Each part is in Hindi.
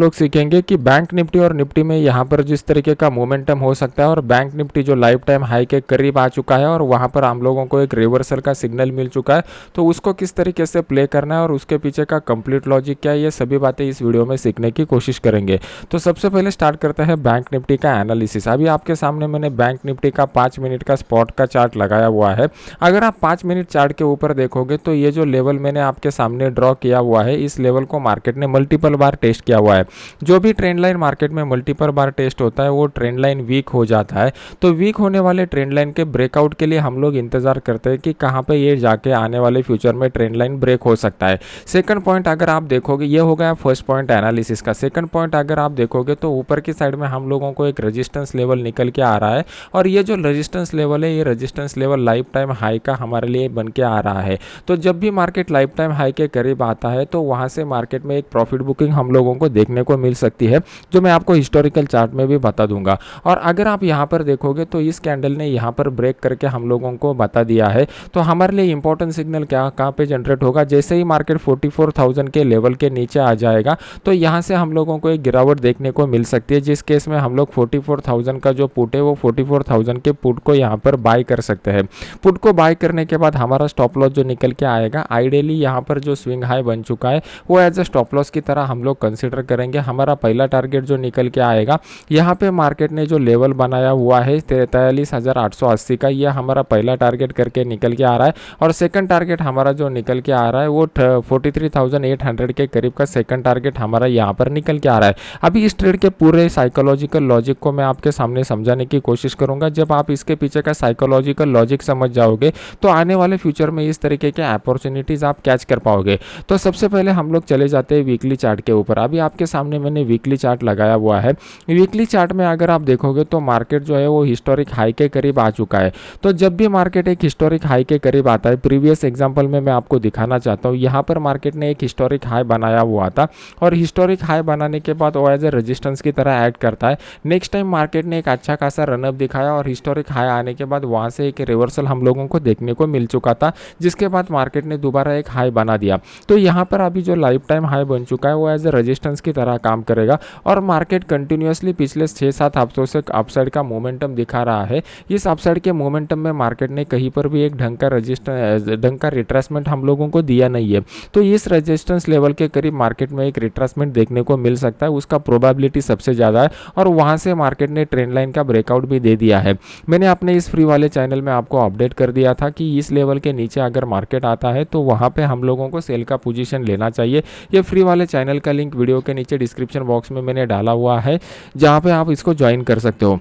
लोग सीखेंगे कि बैंक निफ्टी और निफ्टी में यहाँ पर जिस तरीके का मोमेंटम हो सकता है, और बैंक निफ्टी जो लाइफ टाइम हाई के करीब आ चुका है और वहाँ पर हम लोगों को एक रिवर्सल का सिग्नल मिल चुका है, तो उसको किस तरीके से प्ले करना है और उसके पीछे का कंप्लीट लॉजिक क्या है, ये सभी बातें इस वीडियो में सीखने की कोशिश करेंगे। तो सबसे पहले स्टार्ट करते हैं बैंक निफ्टी का एनालिसिस। अभी आपके सामने मैंने बैंक निफ्टी का 5 मिनट का स्पॉट का चार्ट लगाया हुआ है। अगर आप 5 मिनट चार्ट के ऊपर देखोगे तो ये जो लेवल मैंने आपके सामने ड्रॉ किया हुआ है, इस लेवल को मार्केट ने मल्टीपल बार टेस्ट किया हुआ है। जो भी ट्रेंड लाइन मार्केट में मल्टीपल बार टेस्ट होता है वो ट्रेंड लाइन वीक हो जाता है। तो वीक होने वाले ट्रेंड लाइन के ब्रेकआउट के लिए हम लोग इंतजार करते हैं कि कहां पे ये जाके आने वाले फ्यूचर में ट्रेंड लाइन ब्रेक हो सकता है। सेकंड पॉइंट अगर आप देखोगे, ये हो गया फर्स्ट पॉइंट एनालिसिस का। सेकंड पॉइंट अगर आप देखोगे तो ऊपर की साइड में हम लोगों को एक रेजिस्टेंस लेवल निकल के आ रहा है, और ये जो रेजिस्टेंस लेवल है, ये resistance level life time high का हमारे लिए बन के आ रहा है। तो जब भी मार्केट लाइफ टाइम हाई के करीब आता है तो वहां से मार्केट में एक प्रॉफिट बुकिंग हम लोगों को देखने को मिल सकती है, जो मैं आपको हिस्टोरिकल चार्ट में भी बता दूंगा। और अगर आप यहाँ पर देखोगे तो इस कैंडल ने यहाँ पर ब्रेक करके हम लोगों को बता दिया है। तो हमारे लिए इंपॉर्टेंट सिग्नल क्या कहाँ पे जनरेट होगा, जैसे ही मार्केट 44,000 के लेवल के नीचे आ जाएगा तो यहाँ से हम लोगों को एक गिरावट देखने को मिल सकती है, जिस केस में हम लोग 44,000 का जो पुट है वो 44,000 के पुट को यहाँ पर बाय कर सकते हैं। पुट को बाय करने के बाद हमारा स्टॉप लॉस जो निकल के आएगा, आइडियली यहाँ पर जो स्विंग हाई बन चुका है वो एज ए स्टॉप लॉस की तरह हम लोग कंसिडर करेंगे। हमारा पहला टारगेट जो निकल के आएगा, यहाँ पे मार्केट ने जो लेवल बनाया हुआ है 43,880 का, यह हमारा पहला टारगेट करके निकल के आ रहा है। और सेकंड टारगेट हमारा जो निकल के आ रहा है वो 43,800 के करीब का सेकंड टारगेट हमारा यहाँ पर निकल के आ रहा है। अभी इस ट्रेड के पूरे साइकोलॉजिकल लॉजिक को मैं आपके सामने समझाने की कोशिश करूंगा। जब आप इसके पीछे का साइकोलॉजिकल लॉजिक समझ जाओगे तो आने वाले फ्यूचर में इस तरीके के अपॉर्चुनिटीज आप कैच कर पाओगे। तो सबसे पहले हम लोग चले जाते हैं वीकली चार्ट के ऊपर। अभी आपके सामने मैंने वीकली चार्ट लगाया हुआ है। वीकली चार्ट में अगर आप देखोगे तो मार्केट जो है वो हिस्टोरिक हाई के करीब आ चुका है। तो जब भी मार्केट एक हिस्टोरिक हाई के करीब आता है, प्रीवियस एग्जांपल में मैं आपको दिखाना चाहता हूँ, यहाँ पर मार्केट ने एक हिस्टोरिक हाई बनाया हुआ था, और हिस्टोरिक हाई बनाने के बाद वो एज ए रेजिस्टेंस की तरह ऐड करता है। नेक्स्ट टाइम मार्केट ने एक अच्छा खासा रनअप दिखाया और हिस्टोरिक हाई आने के बाद वहाँ से एक रिवर्सल हम लोगों को देखने को मिल चुका था, जिसके बाद मार्केट ने दोबारा एक हाई बना दिया। तो यहाँ पर अभी जो लाइफ टाइम हाई बन चुका है वो एज ए रेजिस्टेंस की तरह काम करेगा, और मार्केट कंटिन्यूसली पिछले 6-7 हफ्तों से अपसाइड का मोमेंटम दिखा रहा है। इस अपसाइड के मोमेंटम में मार्केट ने कहीं पर भी एक ढंग का रिट्रेसमेंट हम लोगों को दिया नहीं है। तो इस रेजिस्टेंस लेवल के करीब मार्केट में एक रिट्रेसमेंट देखने को मिल सकता है, उसका प्रोबेबिलिटी सबसे ज़्यादा है, और वहाँ से मार्केट ने ट्रेंड लाइन का ब्रेकआउट भी दे दिया है। मैंने अपने इस फ्री वाले चैनल में आपको अपडेट कर दिया था कि इस लेवल के नीचे अगर मार्केट आता है तो वहाँ पे हम लोगों को सेल का पोजीशन लेना चाहिए। ये फ्री वाले चैनल का लिंक वीडियो के नीचे डिस्क्रिप्शन बॉक्स में मैंने डाला हुआ है, जहाँ पे आप इसको ज्वाइन कर सकते हो।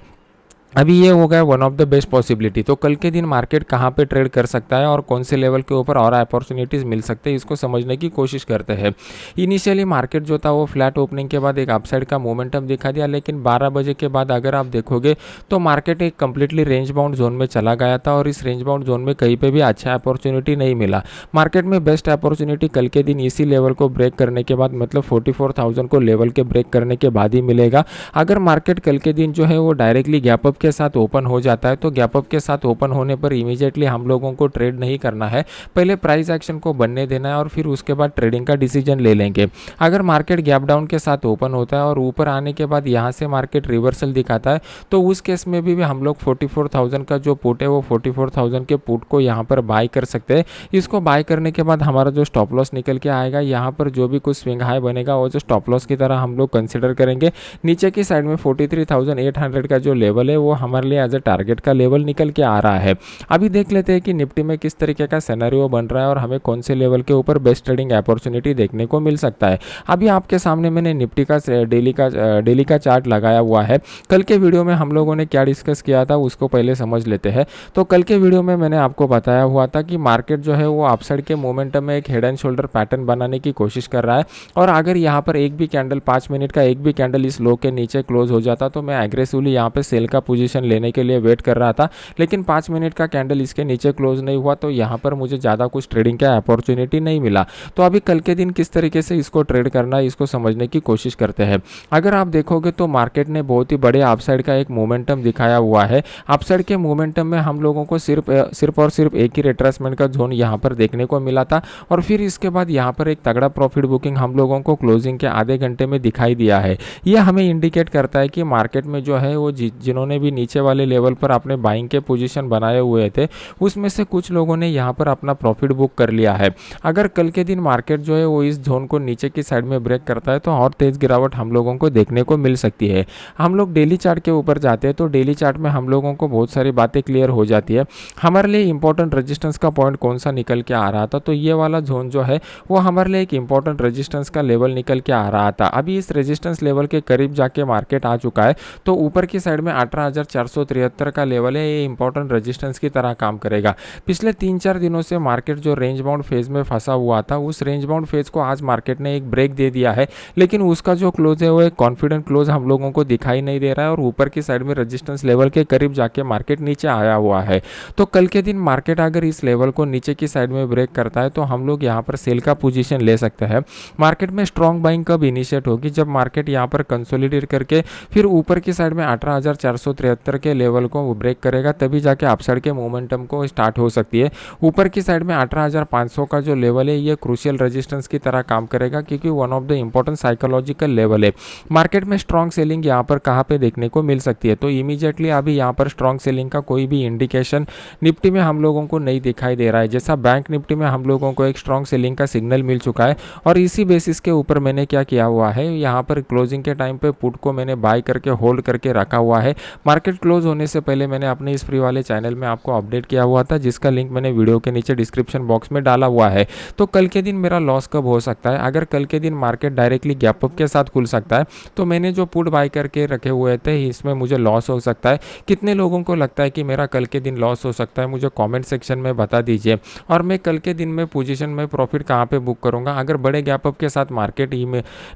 अभी ये हो गया one of the best possibility. तो कल के दिन मार्केट कहाँ पे ट्रेड कर सकता है और कौन से लेवल के ऊपर और अपॉर्चुनिटीज़ मिल सकते हैं, इसको समझने की कोशिश करते हैं। इनिशियली मार्केट जो था वो फ्लैट ओपनिंग के बाद एक अपसाइड का मोमेंटम दिखा दिया, लेकिन 12 बजे के बाद अगर आप देखोगे तो मार्केट एक कम्प्लीटली रेंज बाउंड जोन में चला गया था, और इस रेंज बाउंड जोन में कहीं पर भी अच्छा अपॉर्चुनिटी नहीं मिला। मार्केट में बेस्ट अपॉर्चुनिटी कल के दिन इसी लेवल को ब्रेक करने के बाद, मतलब 44,000 को लेवल के ब्रेक करने के बाद ही मिलेगा। अगर मार्केट कल के दिन जो है वो डायरेक्टली गैप अप के साथ ओपन हो जाता है तो गैप अप के साथ ओपन होने पर इमीडिएटली हम लोगों को ट्रेड नहीं करना है, पहले प्राइस एक्शन को बनने देना है और फिर उसके बाद ट्रेडिंग का डिसीजन ले लेंगे। अगर मार्केट गैप डाउन के साथ ओपन होता है और ऊपर आने के बाद यहाँ से मार्केट रिवर्सल दिखाता है तो उस केस में भी हम लोग 44,000 का जो पुट है वो 44,000 के पुट को यहाँ पर बाय कर सकते हैं। इसको बाय करने के बाद हमारा जो स्टॉप लॉस निकल के आएगा, यहाँ पर जो भी कुछ स्विंग हाई बनेगा वो जो स्टॉप लॉस की तरह हम लोग कंसिडर करेंगे। नीचे की साइड में 43,800 का जो लेवल है वो हमारे लिए एज ए टारगेट का लेवल निकल के आ रहा है। अभी देख लेते हैं कि निफ्टी में किस तरीके का सिनेरियो बन रहा है और हमें कौन से लेवल के ऊपर बेस्ट ट्रेडिंग अपॉर्चुनिटी देखने को मिल सकता है। अभी आपके सामने मैंने निफ्टी का डेली का चार्ट लगाया हुआ है। कल के वीडियो में हम लोगों ने क्या डिस्कस किया था उसको पहले समझ लेते हैं। तो कल के वीडियो में मैंने आपको बताया हुआ था कि मार्केट जो है वो अपसाइड के मोमेंटम में एक हेड एंड शोल्डर पैटर्न बनाने की कोशिश कर रहा है, और अगर यहाँ पर एक भी कैंडल 5 मिनट का एक भी कैंडल इस लो के नीचे क्लोज हो जाता तो मैं एग्रेसिवली यहाँ पे सेल का पोजीशन लेने के लिए वेट कर रहा था, लेकिन 5 मिनट का कैंडल इसके नीचे क्लोज नहीं हुआ, तो यहाँ पर मुझे ज़्यादा कुछ ट्रेडिंग का अपॉर्चुनिटी नहीं मिला। तो अभी कल के दिन किस तरीके से इसको ट्रेड करना है, इसको समझने की कोशिश करते हैं। अगर आप देखोगे तो मार्केट ने बहुत ही बड़े अपसाइड का एक मोमेंटम दिखाया हुआ है। अपसाइड के मोमेंटम में हम लोगों को सिर्फ और सिर्फ एक ही रिट्रेसमेंट का जोन यहाँ पर देखने को मिला था, और फिर इसके बाद यहाँ पर एक तगड़ा प्रॉफिट बुकिंग हम लोगों को क्लोजिंग के आधे घंटे में दिखाई दिया है। यह हमें इंडिकेट करता है कि मार्केट में जो है वो जिन्होंने भी नीचे वाले लेवल पर अपने बाइंग के पोजीशन बनाए हुए थे, उसमें से कुछ लोगों ने यहाँ पर अपना प्रॉफिट बुक कर लिया है। अगर कल के दिन मार्केट जो है वो इस जोन को नीचे की साइड में ब्रेक करता है तो और तेज गिरावट हम लोगों को देखने को मिल सकती है। हम लोग डेली चार्ट के ऊपर जाते हैं तो डेली चार्ट में हम लोगों को बहुत सारी बातें क्लियर हो जाती है। हमारे लिए इंपॉर्टेंट रेजिस्टेंस का पॉइंट कौन सा निकल के आ रहा था, तो ये वाला जोन जो है वो हमारे लिए एक इंपॉर्टेंट रेजिस्टेंस का लेवल निकल के आ रहा था। अभी इस रेजिस्टेंस लेवल के करीब जाके मार्केट आ चुका है, तो ऊपर की साइड में 18,473 का लेवल है, ये इंपॉर्टेंट रेजिस्टेंस की तरह काम करेगा। पिछले 3-4 दिनों से मार्केट जो रेंज बाउंड फेज में फंसा हुआ था, उस रेंज बाउंड फेज को आज मार्केट ने एक ब्रेक दे दिया है, लेकिन उसका जो क्लोज है वो एक कॉन्फिडेंट क्लोज हम लोगों को दिखाई नहीं दे रहा है, और ऊपर की साइड में रेजिस्टेंस लेवल के करीब जाके मार्केट नीचे आया हुआ है। तो कल के दिन मार्केट अगर इस लेवल को नीचे की साइड में ब्रेक करता है तो हम लोग यहाँ पर सेल का पोजीशन ले सकते हैं। मार्केट में स्ट्रॉन्ग बाइंग कब इनिशिएट होगी, जब मार्केट यहाँ पर कंसोलिडेट करके फिर ऊपर की साइड में 18,473 के लेवल को ब्रेक करेगा, तभी जाके अपसाइड के मोमेंटम को स्टार्ट हो सकती है। ऊपर की साइड में 18,500 का जो लेवल है ये क्रूशियल रेजिस्टेंस की तरह काम करेगा, क्योंकि one of the important psychological level है। मार्केट में स्ट्रॉन्ग सेलिंग यहाँ पर कहाँ पे देखने को मिल सकती है, तो इमीडिएटली अभी यहाँ पर स्ट्रॉन्ग सेलिंग का कोई भी इंडिकेशन निफ्टी में हम लोगों को नहीं दिखाई दे रहा है। जैसा बैंक निफ्टी में हम लोगों को एक स्ट्रॉन्ग सेलिंग का सिग्नल मिल चुका है, और इसी बेसिस के ऊपर मैंने क्या किया हुआ है, यहाँ पर क्लोजिंग के टाइम पे पुट को मैंने बाय करके होल्ड करके रखा हुआ है। मार्केट क्लोज होने से पहले मैंने अपने इस फ्री वाले चैनल में आपको अपडेट किया हुआ था, जिसका लिंक मैंने वीडियो के नीचे डिस्क्रिप्शन बॉक्स में डाला हुआ है। तो कल के दिन मेरा लॉस कब हो सकता है, अगर कल के दिन मार्केट डायरेक्टली गैप अप के साथ खुल सकता है तो मैंने जो पुट बाय करके रखे हुए थे इसमें मुझे लॉस हो सकता है। कितने लोगों को लगता है कि मेरा कल के दिन लॉस हो सकता है, मुझे कमेंट सेक्शन में बता दीजिए। और मैं कल के दिन में पोजीशन में प्रॉफिट कहाँ पे बुक करूँगा, अगर बड़े गैप अप के साथ मार्केट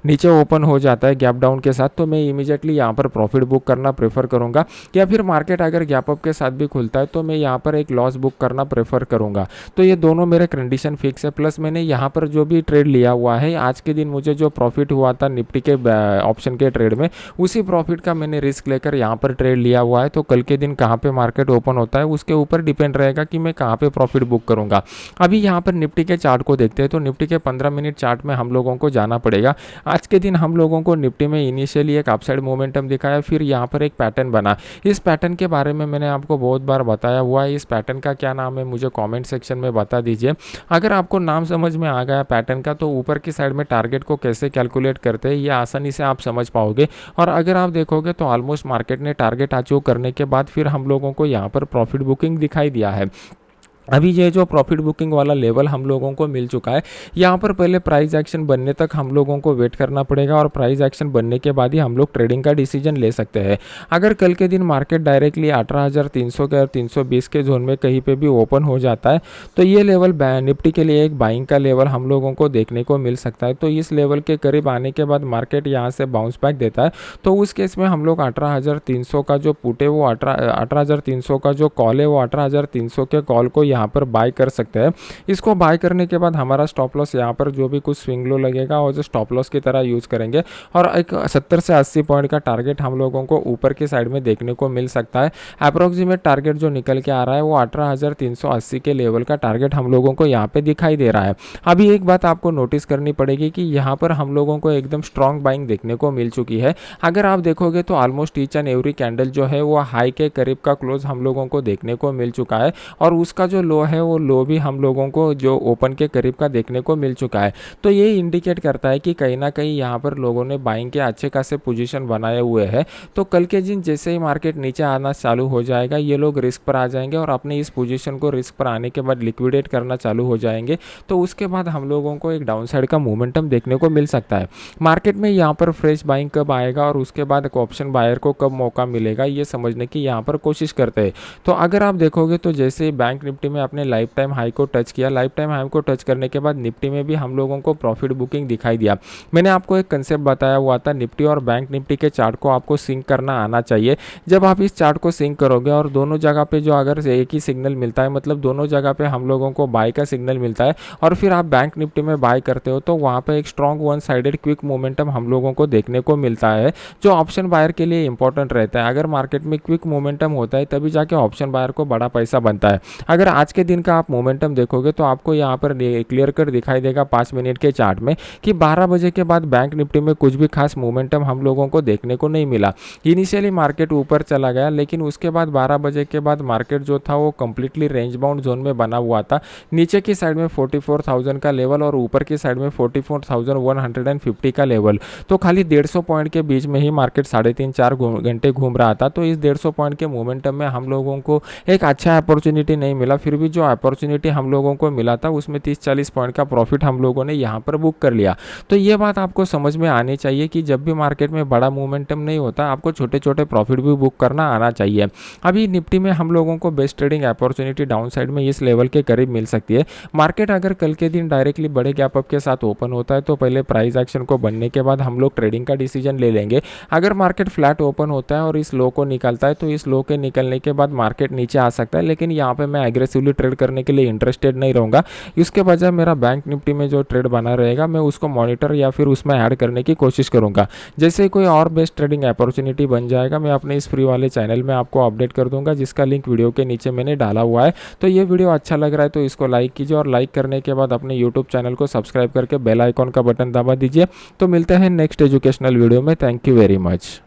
नीचे ओपन हो जाता है गैप डाउन के साथ, तो मैं इमीडिएटली यहाँ पर प्रॉफिट बुक करना प्रेफर करूँगा, या फिर मार्केट अगर गैप अप के साथ भी खुलता है तो मैं यहाँ पर एक लॉस बुक करना प्रेफर करूँगा। तो ये दोनों मेरे कंडीशन फिक्स है। प्लस मैंने यहाँ पर जो भी ट्रेड लिया हुआ है, आज के दिन मुझे जो प्रॉफिट हुआ था निफ्टी के ऑप्शन के ट्रेड में, उसी प्रॉफिट का मैंने रिस्क लेकर यहाँ पर ट्रेड लिया हुआ है। तो कल के दिन कहाँ पे मार्केट ओपन होता है उसके ऊपर डिपेंड रहेगा कि मैं कहाँ पे प्रॉफिट बुक करूँगा। अभी यहाँ पर निफ्टी के चार्ट को देखते हैं, तो निफ्टी के 15 मिनट चार्ट में हम लोगों को जाना पड़ेगा। आज के दिन हम लोगों को निफ्टी में इनिशियली एक अपसाइड मोमेंटम दिखाया, फिर यहाँ पर एक पैटर्न बना। इस पैटर्न के बारे में मैंने आपको बहुत बार बताया हुआ है। इस पैटर्न का क्या नाम है मुझे कमेंट सेक्शन में बता दीजिए। अगर आपको नाम समझ में आ गया पैटर्न का, तो ऊपर की साइड में टारगेट को कैसे कैलकुलेट करते हैं ये आसानी से आप समझ पाओगे। और अगर आप देखोगे तो ऑलमोस्ट मार्केट ने टारगेट अचीव करने के बाद फिर हम लोगों को यहाँ पर प्रॉफिट बुकिंग दिखाई दिया है। अभी ये जो प्रॉफिट बुकिंग वाला लेवल हम लोगों को मिल चुका है, यहाँ पर पहले प्राइस एक्शन बनने तक हम लोगों को वेट करना पड़ेगा, और प्राइस एक्शन बनने के बाद ही हम लोग ट्रेडिंग का डिसीजन ले सकते हैं। अगर कल के दिन मार्केट डायरेक्टली 18,300 के और 320 के जोन में कहीं पे भी ओपन हो जाता है, तो ये लेवल निफ्टी के लिए एक बाइंग का लेवल हम लोगों को देखने को मिल सकता है। तो इस लेवल के करीब आने के बाद मार्केट यहाँ से बाउंस बैक देता है, तो उस केस में हम लोग 18,300 का जो पुट है वो 18,300 का जो कॉल है वो 18,300 के कॉल को यहाँ पर बाय कर सकते हैं। इसको बाय करने के बाद हमारा स्टॉप लॉस यहाँ पर जो भी कुछ स्विंग लो लगेगा और जो स्टॉप लॉस की तरह यूज करेंगे, और एक 70 से 80 पॉइंट का टारगेट हम लोगों को ऊपर की साइड में देखने को मिल सकता है। अप्रोक्सीमेट टारगेट जो निकल के आ रहा है वो 18,380 के लेवल का टारगेट हम लोगों को यहाँ पे दिखाई दे रहा है। अभी एक बात आपको नोटिस करनी पड़ेगी कि यहाँ पर हम लोगों को एकदम स्ट्रॉन्ग बाइंग देखने को मिल चुकी है। अगर आप देखोगे तो almost each and every candle जो है वो हाई के करीब का क्लोज हम लोगों को देखने को मिल चुका है, और उसका जो लो है वो लो भी हम लोगों को जो ओपन के करीब का देखने को मिल चुका है। तो ये इंडिकेट करता है कि कहीं ना कहीं यहाँ पर लोगों ने बाइंग के अच्छे खासे पोजीशन बनाए हुए हैं। तो कल के दिन जैसे ही मार्केट नीचे आना चालू हो जाएगा, ये लोग रिस्क पर आ जाएंगे और अपने इस पोजीशन को रिस्क पर आने के बाद लिक्विडेट करना चालू हो जाएंगे। तो उसके बाद हम लोगों को एक डाउन साइड का मोमेंटम देखने को मिल सकता है। मार्केट में यहाँ पर फ्रेश बाइंग कब आएगा और उसके बाद ऑप्शन बायर को कब मौका मिलेगा, ये समझने की यहाँ पर कोशिश करते हैं। तो अगर आप देखोगे तो जैसे बैंक निफ्टी में अपने लाइफ टाइम हाई को टच किया। लाइफ टाइम हाई को टच करने के बाद निफ्टी में भी हम लोगों को प्रॉफिट बुकिंग दिखाई दिया। मैंने आपको एक कंसेप्ट बताया हुआ था, निफ्टी और बैंक निफ्टी के चार्ट को आपको सिंक करना आना चाहिए। जब आप इस चार्ट को सिंक करोगे और दोनों जगह पे जो अगर एक ही सिग्नल मिलता है, मतलब दोनों जगह पे हम लोगों को बाय का सिग्नल मिलता है और फिर आप बैंक निफ्टी में बाय करते हो, तो वहाँ पे एक strong one sided quick momentum हम लोगों को देखने को मिलता है, जो ऑप्शन बायर के लिए इंपॉर्टेंट रहता है। अगर मार्केट में क्विक मोमेंटम होता है तभी जाके ऑप्शन बायर को बड़ा पैसा बनता है। अगर आज के दिन का आप मोमेंटम देखोगे तो आपको यहाँ पर क्लियर कट दिखाई देगा 5 मिनट के चार्ट में कि 12 बजे के बाद बैंक निफ्टी में कुछ भी खास मोमेंटम हम लोगों को देखने को नहीं मिला। इनिशियली मार्केट ऊपर चला गया, लेकिन उसके बाद 12 बजे के बाद मार्केट जो था वो कंप्लीटली रेंज बाउंड जोन में बना हुआ था। नीचे की साइड में 44,000 का लेवल और ऊपर की साइड में 44,150 का लेवल। तो खाली 150 पॉइंट के बीच में ही मार्केट 3.5-4 घंटे घूम रहा था। तो इस 150 पॉइंट के मोमेंटम में हम लोगों को एक अच्छा अपॉर्चुनिटी नहीं मिला। फिर भी जो अपॉर्चुनिटी हम लोगों को मिला था उसमें 30-40 पॉइंट का प्रॉफिट हम लोगों ने यहाँ पर बुक कर लिया। तो ये बात आपको समझ में आनी चाहिए कि जब भी मार्केट में बड़ा मोमेंटम नहीं होता, आपको छोटे छोटे प्रॉफिट भी बुक करना आना चाहिए। अभी निफ्टी में हम लोगों को best trading opportunity down side में इस लेवल के करीब मिल सकती है। मार्केट अगर कल के दिन डायरेक्टली बड़े गैप अप के साथ ओपन होता है तो पहले प्राइस एक्शन को बनने के बाद हम लोग ट्रेडिंग का डिसीजन ले लेंगे। अगर मार्केट फ्लैट ओपन होता है और इस लो को निकलता है तो इस लो के निकलने के बाद मार्केट नीचे आ सकता है, लेकिन यहाँ पे मैं एग्रेसिवली ट्रेड करने के लिए इंटरेस्टेड नहीं रहूँगा। इसके बजाय मेरा बैंक निफ्टी में जो ट्रेड बना रहेगा मैं उसको मॉनिटर या फिर उसमें ऐड करने की कोशिश करूँगा। जैसे कोई और बेस्ट ट्रेडिंग अपॉर्चुनिटी बन जाएगा मैं अपने इस फ्री वाले चैनल में आपको अपडेट कर दूंगा, जिसका लिंक वीडियो के नीचे मैंने डाला हुआ है। तो ये वीडियो अच्छा लग रहा है तो इसको लाइक कीजिए और लाइक करने के बाद अपने यूट्यूब चैनल को सब्सक्राइब करके बेल आइकॉन का बटन दबा दीजिए। तो मिलते हैं नेक्स्ट एजुकेशनल वीडियो में। Thank you very much.